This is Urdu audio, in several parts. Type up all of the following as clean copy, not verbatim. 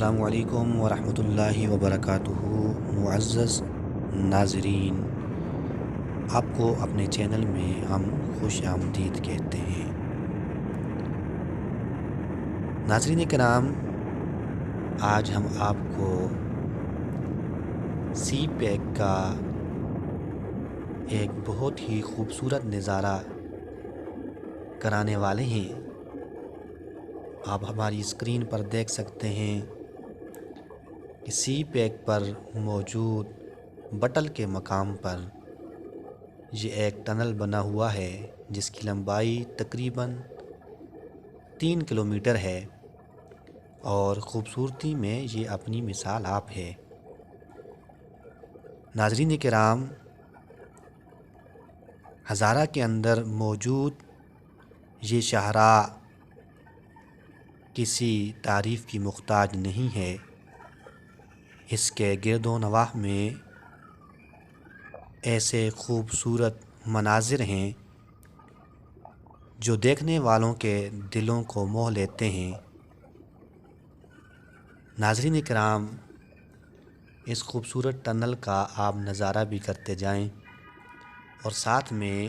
السلام علیکم ورحمۃ اللہ وبرکاتہ۔ معزز ناظرین، آپ کو اپنے چینل میں ہم خوش آمدید کہتے ہیں۔ ناظرین کرام، آج ہم آپ کو سی پیک کا ایک بہت ہی خوبصورت نظارہ کرانے والے ہیں۔ آپ ہماری اسکرین پر دیکھ سکتے ہیں کہ سی پیک پر موجود بٹل کے مقام پر یہ ایک ٹنل بنا ہوا ہے جس کی لمبائی تقریباً 3 کلومیٹر ہے اور خوبصورتی میں یہ اپنی مثال آپ ہے۔ ناظرین کرام، ہزارہ کے اندر موجود یہ شاہراہ کسی تعریف کی محتاج نہیں ہے۔ اس کے گرد و نواح میں ایسے خوبصورت مناظر ہیں جو دیکھنے والوں کے دلوں کو موہ لیتے ہیں۔ ناظرین کرام، اس خوبصورت ٹنل کا آپ نظارہ بھی کرتے جائیں اور ساتھ میں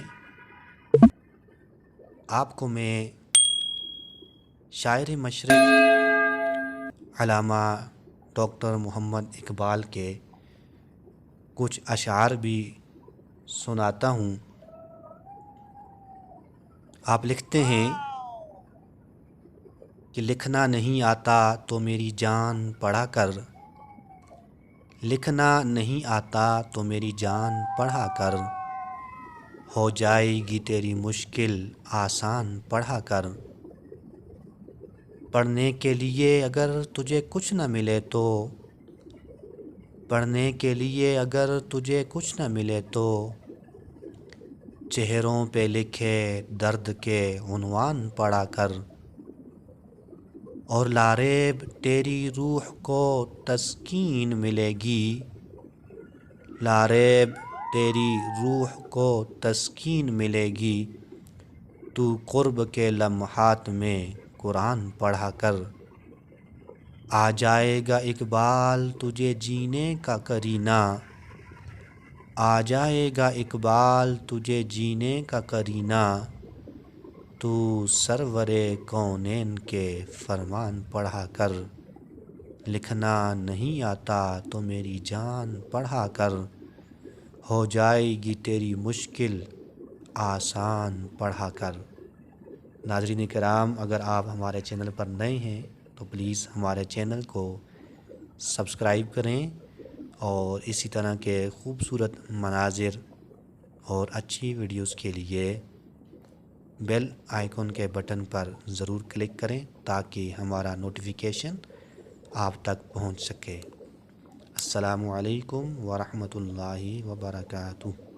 آپ کو میں شاعر مشرق علامہ ڈاکٹر محمد اقبال کے کچھ اشعار بھی سناتا ہوں۔ آپ لکھتے ہیں کہ لکھنا نہیں آتا تو میری جان پڑھا کر، لکھنا نہیں آتا تو میری جان پڑھا کر، ہو جائے گی تیری مشکل آسان پڑھا کر۔ پڑھنے کے لیے اگر تجھے کچھ نہ ملے تو، پڑھنے کے لیے اگر تجھے کچھ نہ ملے تو، چہروں پہ لکھے درد کے عنوان پڑھا کر، اور لاریب تیری روح کو تسکین ملے گی، لاریب تیری روح کو تسکین ملے گی، تو قرب کے لمحات میں قرآن پڑھا کر۔ آ جائے گا اقبال تجھے جینے کا کرینہ، آ جائے گا اقبال تجھے جینے کا کرینہ، تو سرور کونین کے فرمان پڑھا کر۔ لکھنا نہیں آتا تو میری جان پڑھا کر، ہو جائے گی تیری مشکل آسان پڑھا کر۔ ناظرین کرام، اگر آپ ہمارے چینل پر نئے ہیں تو پلیز ہمارے چینل کو سبسکرائب کریں اور اسی طرح کے خوبصورت مناظر اور اچھی ویڈیوز کے لیے بیل آئیکن کے بٹن پر ضرور کلک کریں تاکہ ہمارا نوٹیفیکیشن آپ تک پہنچ سکے۔ السلام علیکم ورحمۃ اللہ وبرکاتہ۔